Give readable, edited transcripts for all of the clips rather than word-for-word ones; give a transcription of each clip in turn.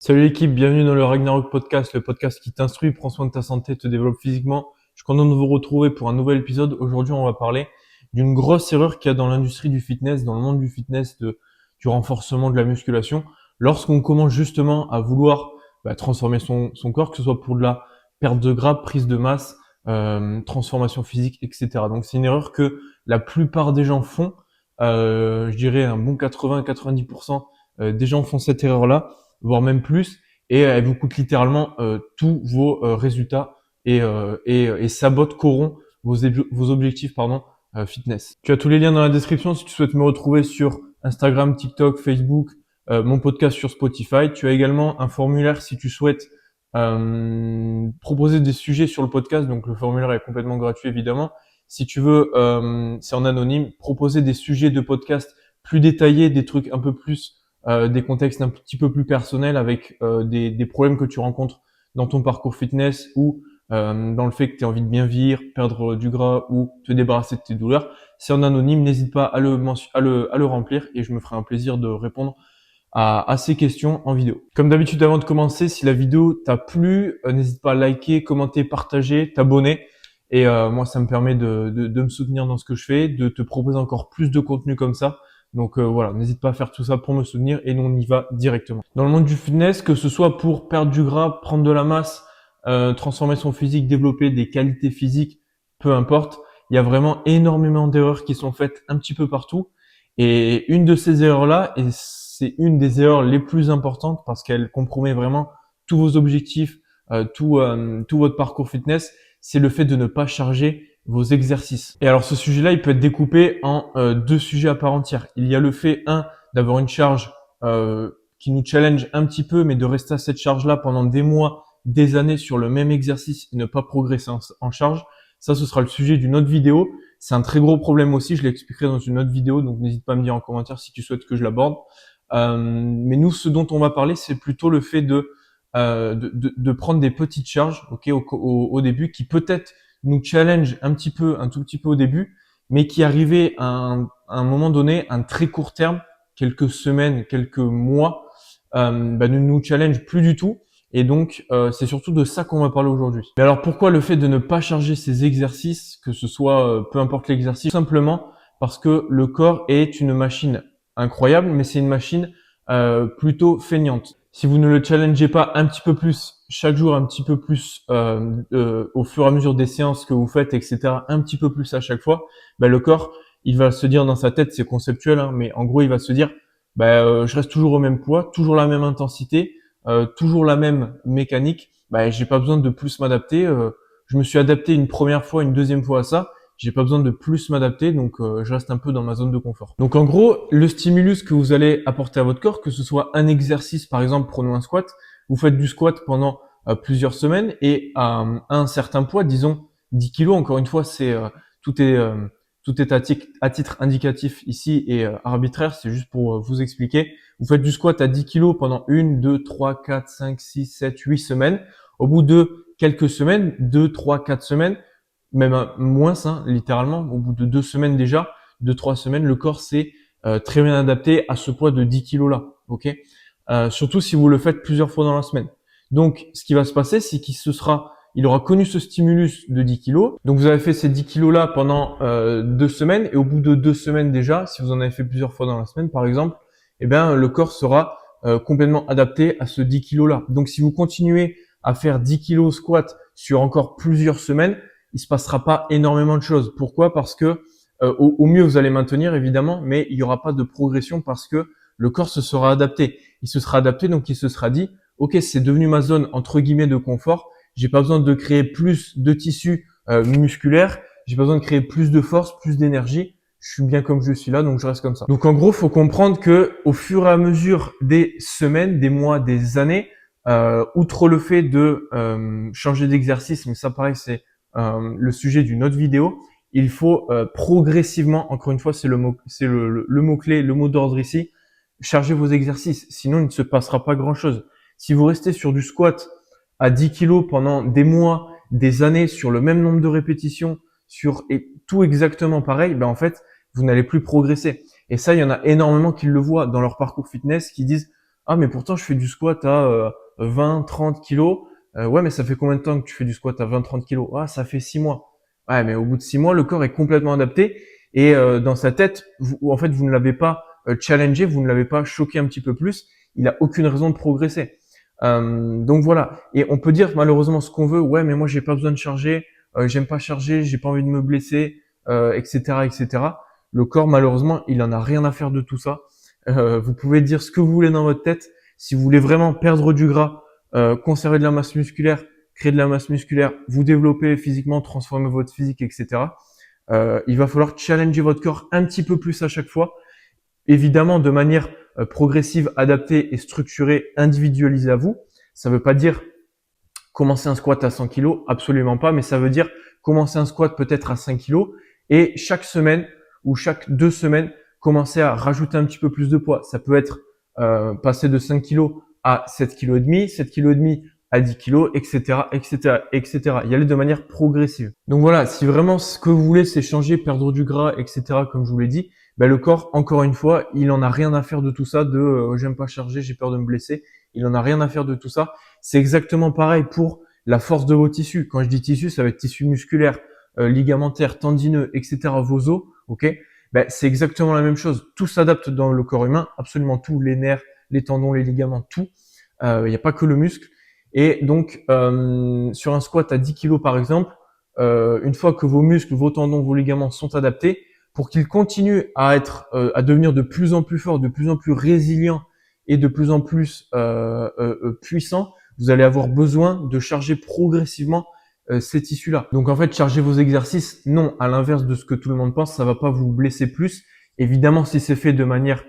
Salut l'équipe, bienvenue dans le Ragnarok Podcast, le podcast qui t'instruit, prend soin de ta santé, te développe physiquement. Je suis content de vous retrouver pour un nouvel épisode. Aujourd'hui, on va parler d'une grosse erreur qu'il y a dans l'industrie du fitness, dans le monde du fitness, du renforcement de la musculation. Lorsqu'on commence justement à vouloir transformer son corps, que ce soit pour de la perte de gras, prise de masse, transformation physique, etc. Donc c'est une erreur que la plupart des gens font. Je dirais un bon 80-90% des gens font cette erreur-là, voire même plus, et elle vous coûte littéralement tous vos résultats et sabote, corrompt vos objectifs fitness. Tu as tous les liens dans la description si tu souhaites me retrouver sur Instagram, TikTok, Facebook, mon podcast sur Spotify. Tu as également un formulaire si tu souhaites proposer des sujets sur le podcast, donc le formulaire est complètement gratuit évidemment. Si tu veux, c'est en anonyme, proposer des sujets de podcast plus détaillés, des trucs un peu plus des contextes un petit peu plus personnels avec des problèmes que tu rencontres dans ton parcours fitness ou dans le fait que tu as envie de bien vivre, perdre du gras ou te débarrasser de tes douleurs. C'est en anonyme, n'hésite pas à le remplir et je me ferai un plaisir de répondre à ces questions en vidéo. Comme d'habitude, avant de commencer, si la vidéo t'a plu, n'hésite pas à liker, commenter, partager, t'abonner. Et moi, ça me permet de me soutenir dans ce que je fais, de te proposer encore plus de contenu comme ça. Donc voilà, n'hésite pas à faire tout ça pour me soutenir et nous on y va directement. Dans le monde du fitness, que ce soit pour perdre du gras, prendre de la masse, transformer son physique, développer des qualités physiques, peu importe, il y a vraiment énormément d'erreurs qui sont faites un petit peu partout. Et une de ces erreurs-là, et c'est une des erreurs les plus importantes parce qu'elle compromet vraiment tous vos objectifs, tout votre parcours fitness, c'est le fait de ne pas charger vos exercices. Et alors ce sujet-là, il peut être découpé en deux sujets à part entière. Il y a le fait, d'avoir une charge qui nous challenge un petit peu, mais de rester à cette charge-là pendant des mois, des années sur le même exercice et ne pas progresser en charge. Ça, ce sera le sujet d'une autre vidéo. C'est un très gros problème aussi, je l'expliquerai dans une autre vidéo, donc n'hésite pas à me dire en commentaire si tu souhaites que je l'aborde. Mais nous, ce dont on va parler, c'est plutôt le fait de prendre des petites charges, ok, au début, qui peut-être nous challenge un tout petit peu au début, mais qui arrivait à un moment donné, un très court terme, quelques semaines, quelques mois, ne nous challenge plus du tout. Et donc, c'est surtout de ça qu'on va parler aujourd'hui. Mais alors, pourquoi le fait de ne pas charger ces exercices, que ce soit peu importe l'exercice, tout simplement parce que le corps est une machine incroyable, mais c'est une machine plutôt feignante. Si vous ne le challengez pas un petit peu plus chaque jour, un petit peu plus au fur et à mesure des séances que vous faites, etc., un petit peu plus à chaque fois, le corps, il va se dire dans sa tête, c'est conceptuel, hein, mais en gros, il va se dire, je reste toujours au même poids, toujours la même intensité, toujours la même mécanique. J'ai pas besoin de plus m'adapter. Je me suis adapté une première fois, une deuxième fois à ça. J'ai pas besoin de plus m'adapter, donc je reste un peu dans ma zone de confort. Donc en gros, le stimulus que vous allez apporter à votre corps, que ce soit un exercice, par exemple, prenons un squat, vous faites du squat pendant plusieurs semaines et à un certain poids, disons 10 kilos, encore une fois, tout est euh, tout est à titre indicatif ici et arbitraire, c'est juste pour vous expliquer. Vous faites du squat à 10 kilos pendant 1, 2, 3, 4, 5, 6, 7, 8 semaines. Au bout de quelques semaines, 2, 3, 4 semaines, même moins, littéralement, au bout de 2 semaines déjà, 2, 3 semaines, le corps s'est très bien adapté à ce poids de 10 kilos là. Ok. Surtout si vous le faites plusieurs fois dans la semaine. Donc, ce qui va se passer, c'est il aura connu ce stimulus de 10 kilos. Donc, vous avez fait ces 10 kilos là pendant 2 semaines, et au bout de 2 semaines déjà, si vous en avez fait plusieurs fois dans la semaine, par exemple, le corps sera complètement adapté à ce 10 kilos là. Donc, si vous continuez à faire 10 kilos squat sur encore plusieurs semaines, il se passera pas énormément de choses. Pourquoi? Parce que au mieux vous allez maintenir évidemment, mais il y aura pas de progression parce que le corps se sera adapté. Il se sera adapté, donc il se sera dit, ok, c'est devenu ma zone entre guillemets de confort. J'ai pas besoin de créer plus de tissu musculaire. J'ai pas besoin de créer plus de force, plus d'énergie. Je suis bien comme je suis là, donc je reste comme ça. Donc en gros, faut comprendre que au fur et à mesure des semaines, des mois, des années, outre le fait de changer d'exercice, mais ça pareil, c'est le sujet d'une autre vidéo. Il faut progressivement, encore une fois, c'est le mot clé, le mot d'ordre ici, chargez vos exercices. Sinon, il ne se passera pas grand chose. Si vous restez sur du squat à 10 kilos pendant des mois, des années, sur le même nombre de répétitions, et tout exactement pareil, en fait, vous n'allez plus progresser. Et ça, il y en a énormément qui le voient dans leur parcours fitness, qui disent Ah, mais pourtant, je fais du squat à 20, 30 kilos. Ouais, mais ça fait combien de temps que tu fais du squat à 20, 30 kilos? Ah, ça fait 6 mois. Ouais, mais au bout de 6 mois, le corps est complètement adapté et dans sa tête, en fait, vous ne l'avez pas challengé, vous ne l'avez pas choqué un petit peu plus. Il a aucune raison de progresser. Donc voilà. Et on peut dire malheureusement ce qu'on veut. Ouais, mais moi, j'ai pas besoin de charger. J'aime pas charger. J'ai pas envie de me blesser, etc., etc. Le corps, malheureusement, il en a rien à faire de tout ça. Vous pouvez dire ce que vous voulez dans votre tête. Si vous voulez vraiment perdre du gras, conserver de la masse musculaire, créer de la masse musculaire, vous développer physiquement, transformer votre physique, etc. Il va falloir challenger votre corps un petit peu plus à chaque fois, évidemment de manière progressive, adaptée et structurée, individualisée à vous. Ça ne veut pas dire commencer un squat à 100 kg, absolument pas, mais ça veut dire commencer un squat peut-être à 5 kg et chaque semaine ou chaque 2 semaines, commencer à rajouter un petit peu plus de poids. Ça peut être passer de 5 kg à 7 kg et demi, 7 kg et demi à 10 kg, etc., etc., etc. Y aller de manière progressive. Donc voilà, si vraiment ce que vous voulez, c'est changer, perdre du gras, etc., comme je vous l'ai dit, ben le corps, encore une fois, il en a rien à faire de tout ça, de j'aime pas charger, j'ai peur de me blesser. Il en a rien à faire de tout ça. C'est exactement pareil pour la force de vos tissus. Quand je dis tissus, ça va être tissus musculaires, ligamentaires, tendineux, etc., vos os, ok? Ben, c'est exactement la même chose. Tout s'adapte dans le corps humain, absolument tout, les nerfs, les tendons, les ligaments, tout. Il n'y a pas que le muscle. Et donc, sur un squat à 10 kg par exemple, une fois que vos muscles, vos tendons, vos ligaments sont adaptés, pour qu'ils continuent à être, à devenir de plus en plus forts, de plus en plus résilients et de plus en plus puissants, vous allez avoir besoin de charger progressivement ces tissus-là. Donc en fait, charger vos exercices, non, à l'inverse de ce que tout le monde pense, ça va pas vous blesser plus. Évidemment, si c'est fait de manière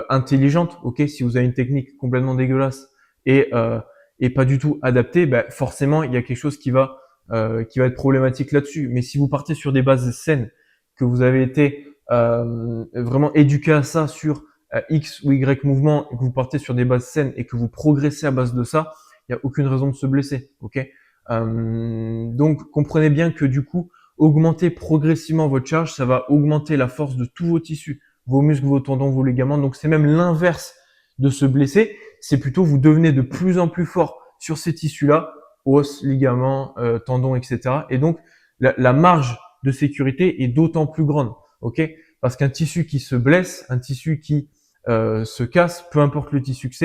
intelligente, ok, si vous avez une technique complètement dégueulasse et pas du tout adaptée, ben forcément, il y a quelque chose qui va être problématique là-dessus. Mais si vous partez sur des bases saines, que vous avez été vraiment éduqué à ça sur X ou Y mouvement et que vous partez sur des bases saines et que vous progressez à base de ça, il n'y a aucune raison de se blesser, ok? Donc comprenez bien que du coup, augmenter progressivement votre charge, ça va augmenter la force de tous vos tissus, vos muscles, vos tendons, vos ligaments. Donc c'est même l'inverse de se blesser, c'est plutôt vous devenez de plus en plus fort sur ces tissus-là, os, ligaments, tendons, etc. Et donc la marge de sécurité est d'autant plus grande, ok? Parce qu'un tissu qui se blesse, un tissu qui se casse, peu importe le tissu que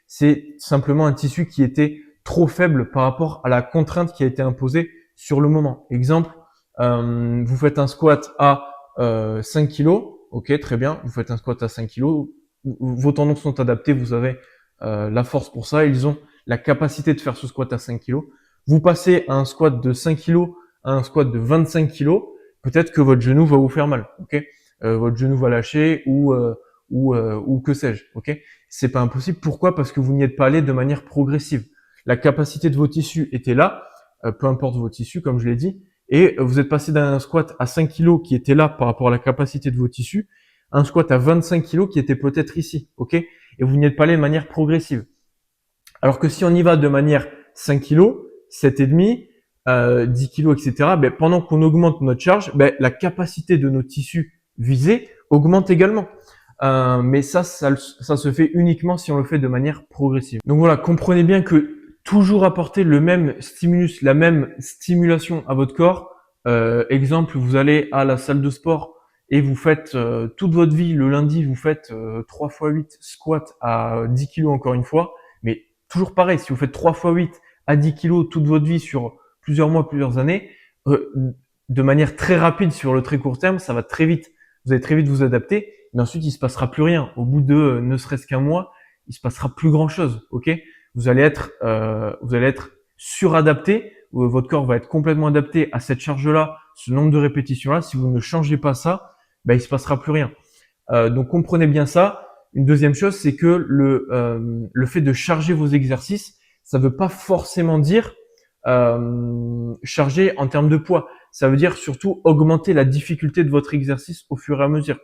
c'est simplement un tissu qui était trop faible par rapport à la contrainte qui a été imposée sur le moment. Exemple, vous faites un squat à 5 kg, ok, très bien, vous faites un squat à 5 kg, vos tendons sont adaptés, vous avez la force pour ça, ils ont la capacité de faire ce squat à 5 kg. Vous passez à un squat de 5 kg à un squat de 25 kg, peut-être que votre genou va vous faire mal, ok, votre genou va lâcher ou que sais-je, ok. C'est pas impossible. Pourquoi? Parce que vous n'y êtes pas allé de manière progressive. La capacité de vos tissus était là, peu importe vos tissus, comme je l'ai dit, et vous êtes passé d'un squat à 5 kg qui était là par rapport à la capacité de vos tissus, à un squat à 25 kg qui était peut-être ici, ok. Et vous n'y êtes pas allé de manière progressive. Alors que si on y va de manière 5 kg, 7,5, 10 kg, etc., ben, pendant qu'on augmente notre charge, ben, la capacité de nos tissus visés augmente également. Mais ça se fait uniquement si on le fait de manière progressive. Donc voilà, comprenez bien que toujours apporter le même stimulus, la même stimulation à votre corps. Exemple, vous allez à la salle de sport et vous faites toute votre vie, le lundi, vous faites 3 x 8 squats à 10 kg encore une fois. Mais toujours pareil, si vous faites 3 x 8 à 10 kg toute votre vie sur plusieurs mois, plusieurs années, de manière très rapide sur le très court terme, ça va très vite. Vous allez très vite vous adapter, mais ensuite il se passera plus rien. Au bout de ne serait-ce qu'un mois, il se passera plus grand chose, ok? Vous allez être suradapté, votre corps va être complètement adapté à cette charge-là, ce nombre de répétitions-là. Si vous ne changez pas ça, ben, il se passera plus rien. Donc comprenez bien ça. Une deuxième chose, c'est que le fait de charger vos exercices, ça ne veut pas forcément dire charger en termes de poids. Ça veut dire surtout augmenter la difficulté de votre exercice au fur et à mesure.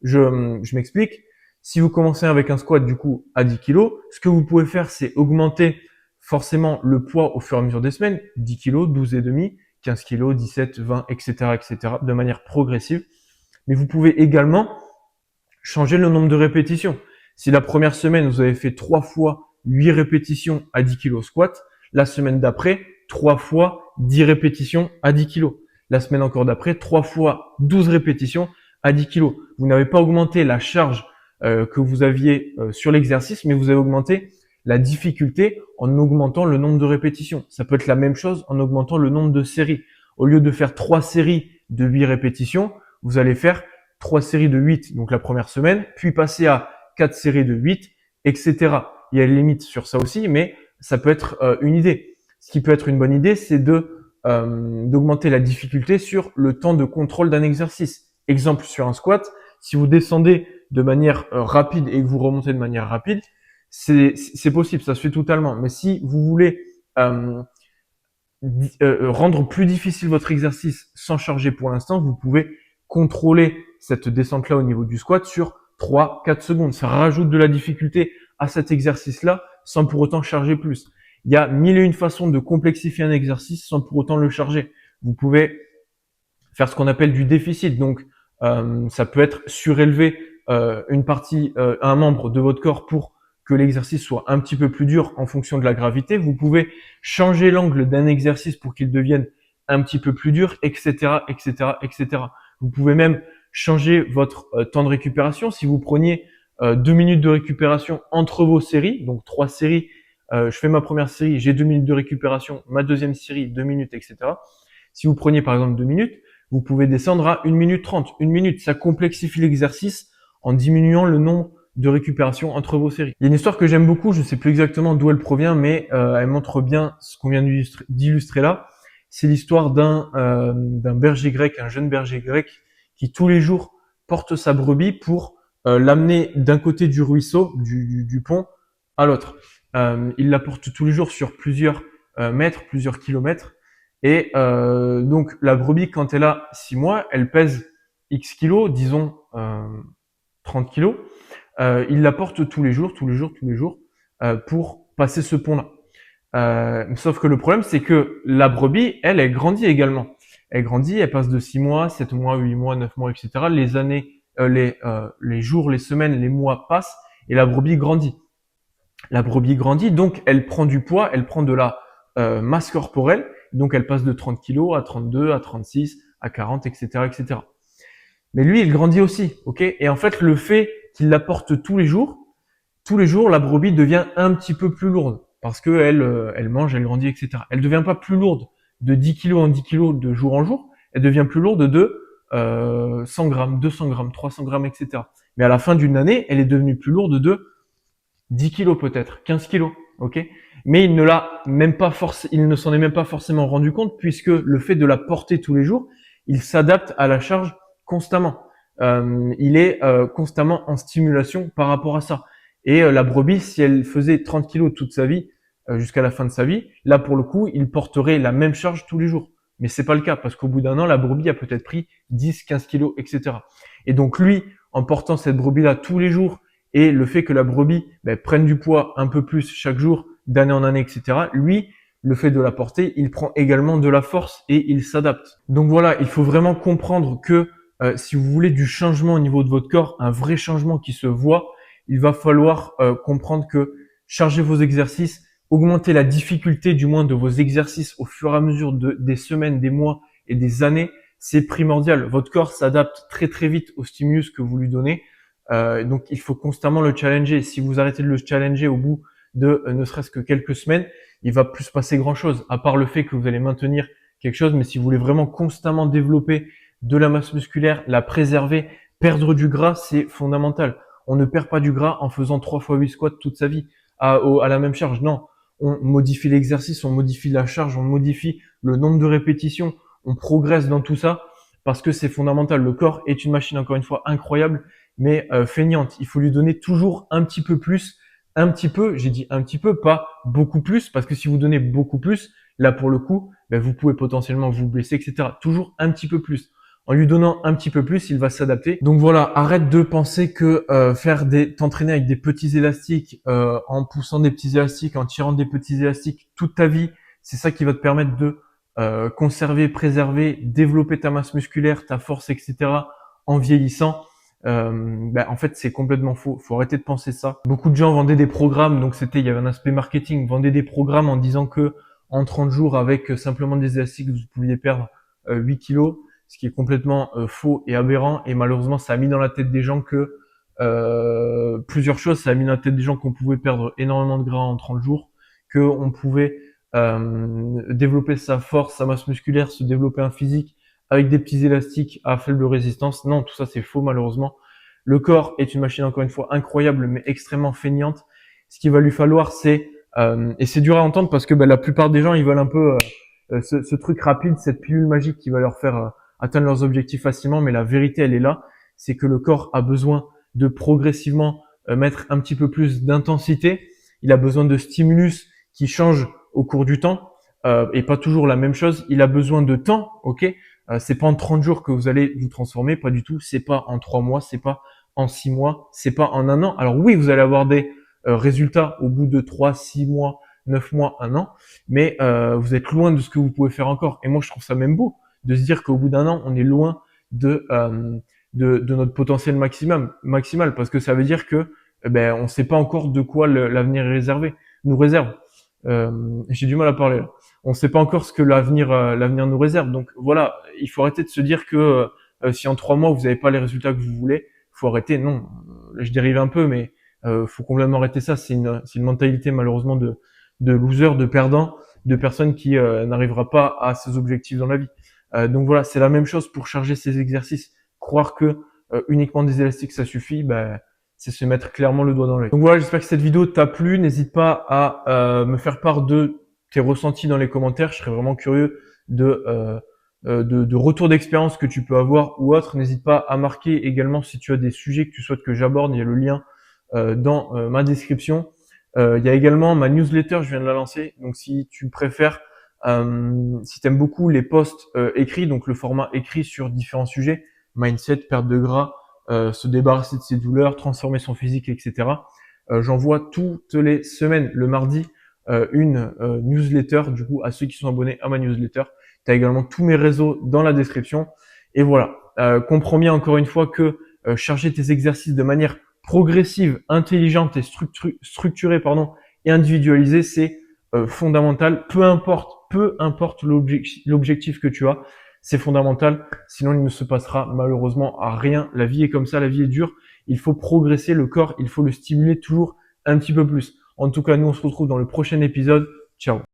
Je m'explique. Si vous commencez avec un squat du coup à 10 kg, ce que vous pouvez faire, c'est augmenter forcément le poids au fur et à mesure des semaines, 10 kg, 12,5, 15 kg, 17, 20, etc., etc., de manière progressive. Mais vous pouvez également changer le nombre de répétitions. Si la première semaine, vous avez fait 3 fois 8 répétitions à 10 kg squat, la semaine d'après, 3 fois 10 répétitions à 10 kg. La semaine encore d'après, 3 fois 12 répétitions à 10 kg. Vous n'avez pas augmenté la charge que vous aviez sur l'exercice, mais vous avez augmenté la difficulté en augmentant le nombre de répétitions. Ça peut être la même chose en augmentant le nombre de séries. Au lieu de faire 3 séries de 8 répétitions, vous allez faire 3 séries de 8, donc la première semaine, puis passer à 4 séries de 8, etc. Il y a une limite sur ça aussi, mais ça peut être une idée. Ce qui peut être une bonne idée, c'est d'augmenter la difficulté sur le temps de contrôle d'un exercice. Exemple sur un squat, si vous descendez de manière rapide et que vous remontez de manière rapide, c'est possible, ça se fait totalement. Mais si vous voulez rendre plus difficile votre exercice sans charger pour l'instant, vous pouvez contrôler cette descente-là au niveau du squat sur 3-4 secondes. Ça rajoute de la difficulté à cet exercice-là sans pour autant charger plus. Il y a 1001 façons de complexifier un exercice sans pour autant le charger. Vous pouvez faire ce qu'on appelle du déficit. Donc, ça peut être surélever une partie, un membre de votre corps pour que l'exercice soit un petit peu plus dur en fonction de la gravité. Vous pouvez changer l'angle d'un exercice pour qu'il devienne un petit peu plus dur, etc., etc., etc. Vous pouvez même changer votre temps de récupération. Si vous preniez 2 minutes de récupération entre vos séries, donc 3 séries, je fais ma première série, j'ai 2 minutes de récupération, ma deuxième série, 2 minutes, etc. Si vous preniez par exemple 2 minutes, vous pouvez descendre à 1 minute 30. 1 minute, ça complexifie l'exercice en diminuant le nombre de récupération entre vos séries. Il y a une histoire que j'aime beaucoup, je ne sais plus exactement d'où elle provient, mais elle montre bien ce qu'on vient d'illustrer là. C'est l'histoire d'un berger grec, un jeune berger grec, qui tous les jours porte sa brebis pour l'amener d'un côté du ruisseau, du pont, à l'autre. Il la porte tous les jours sur plusieurs mètres, plusieurs kilomètres. Et donc la brebis, quand elle a 6 mois, elle pèse X kilos, disons 30 kilos. Il la porte tous les jours, pour passer ce pont-là. Sauf que le problème, c'est que la brebis, elle grandit également. Elle grandit, elle passe de 6 mois, 7 mois, 8 mois, 9 mois, etc. Les années, les jours, les semaines, les mois passent et la brebis grandit. La brebis grandit, donc elle prend du poids, elle prend de la masse corporelle, donc elle passe de 30 kilos à 32, à 36, à 40, etc., etc. Mais lui, il grandit aussi, ok? Et en fait, le fait qu'il la porte tous les jours, la brebis devient un petit peu plus lourde parce que elle mange, elle grandit, etc. Elle devient pas plus lourde de 10 kilos en 10 kilos de jour en jour. Elle devient plus lourde de 100 grammes, 200 grammes, 300 grammes, etc. Mais à la fin d'une année, elle est devenue plus lourde de 10 kilos peut-être, 15 kilos, ok? Mais il ne s'en est même pas forcément rendu compte puisque le fait de la porter tous les jours, il s'adapte à la charge constamment. Il est constamment en stimulation par rapport à ça. Et la brebis, si elle faisait 30 kilos toute sa vie, jusqu'à la fin de sa vie, là pour le coup, il porterait la même charge tous les jours. Mais c'est pas le cas parce qu'au bout d'un an, la brebis a peut-être pris 10, 15 kilos, etc. Et donc lui, en portant cette brebis-là tous les jours et le fait que la brebis prenne du poids un peu plus chaque jour, d'année en année, etc., lui, le fait de la porter, il prend également de la force et il s'adapte. Donc voilà, il faut vraiment comprendre que si vous voulez du changement au niveau de votre corps, un vrai changement qui se voit, il va falloir comprendre que charger vos exercices, augmenter la difficulté du moins de vos exercices au fur et à mesure des semaines, des mois et des années, c'est primordial. Votre corps s'adapte très très vite au stimulus que vous lui donnez. Donc il faut constamment le challenger. Si vous arrêtez de le challenger au bout de ne serait-ce que quelques semaines, il va plus se passer grand-chose, à part le fait que vous allez maintenir quelque chose. Mais si vous voulez vraiment constamment développer de la masse musculaire, la préserver, perdre du gras, c'est fondamental. On ne perd pas du gras en faisant 3 fois 8 squats toute sa vie à la même charge. Non, on modifie l'exercice, on modifie la charge, on modifie le nombre de répétitions, on progresse dans tout ça parce que c'est fondamental. Le corps est une machine, encore une fois, incroyable, mais feignante. Il faut lui donner toujours un petit peu plus, un petit peu, j'ai dit un petit peu, pas beaucoup plus, parce que si vous donnez beaucoup plus, là pour le coup, vous pouvez potentiellement vous blesser, etc. Toujours un petit peu plus. En lui donnant un petit peu plus, il va s'adapter. Donc voilà, arrête de penser que t'entraîner avec des petits élastiques, en poussant des petits élastiques, en tirant des petits élastiques toute ta vie, c'est ça qui va te permettre de conserver, préserver, développer ta masse musculaire, ta force, etc. en vieillissant. en fait, c'est complètement faux. Faut arrêter de penser ça. Beaucoup de gens vendaient des programmes, donc il y avait un aspect marketing, vendaient des programmes en disant que en 30 jours, avec simplement des élastiques, vous pouviez perdre 8 kilos, ce qui est complètement faux et aberrant. Et malheureusement, ça a mis dans la tête des gens que plusieurs choses. Ça a mis dans la tête des gens qu'on pouvait perdre énormément de gras en 30 jours, qu'on pouvait développer sa force, sa masse musculaire, se développer un physique avec des petits élastiques à faible résistance. Non, tout ça c'est faux malheureusement. Le corps est une machine encore une fois incroyable mais extrêmement feignante. Ce qu'il va lui falloir c'est et c'est dur à entendre parce que la plupart des gens ils veulent un peu ce truc rapide, cette pilule magique qui va leur faire atteindre leurs objectifs facilement, mais la vérité elle est là, c'est que le corps a besoin de progressivement mettre un petit peu plus d'intensité, il a besoin de stimulus qui changent au cours du temps et pas toujours la même chose, il a besoin de temps, ok. C'est pas en 30 jours que vous allez vous transformer, pas du tout, c'est pas en 3 mois, c'est pas en 6 mois, c'est pas en un an. Alors oui, vous allez avoir des résultats au bout de 3, 6 mois, 9 mois, un an, mais vous êtes loin de ce que vous pouvez faire encore. Et moi, je trouve ça même beau de se dire qu'au bout d'un an, on est loin de notre potentiel maximal, parce que ça veut dire que on ne sait pas encore de quoi l'avenir est réservé, nous réserve. J'ai du mal à parler là. On ne sait pas encore ce que l'avenir nous réserve. Donc voilà, il faut arrêter de se dire que si en 3 mois vous n'avez pas les résultats que vous voulez, faut arrêter. Non, là, je dérive un peu, mais faut complètement arrêter ça. C'est une mentalité malheureusement de loser, de perdant, de personne qui n'arrivera pas à ses objectifs dans la vie. Donc voilà, c'est la même chose pour charger ces exercices. Croire que uniquement des élastiques ça suffit, c'est se mettre clairement le doigt dans l'œil. Donc voilà, j'espère que cette vidéo t'a plu. N'hésite pas à me faire part de tes ressentis dans les commentaires. Je serais vraiment curieux de retours d'expérience que tu peux avoir ou autre. N'hésite pas à marquer également si tu as des sujets que tu souhaites que j'aborde. Il y a le lien dans ma description. Il y a également ma newsletter, je viens de la lancer. Donc si tu préfères, si tu aimes beaucoup les posts écrits, donc le format écrit sur différents sujets, mindset, perte de gras, se débarrasser de ses douleurs, transformer son physique, etc. J'envoie toutes les semaines, le mardi, une newsletter, du coup, à ceux qui sont abonnés à ma newsletter. Tu as également tous mes réseaux dans la description. Et voilà, comprends bien encore une fois que charger tes exercices de manière progressive, intelligente et structurée, et individualisée, c'est fondamental. Peu importe l'objectif que tu as, c'est fondamental. Sinon, il ne se passera malheureusement à rien. La vie est comme ça, la vie est dure. Il faut progresser le corps, il faut le stimuler toujours un petit peu plus. En tout cas, nous, on se retrouve dans le prochain épisode. Ciao.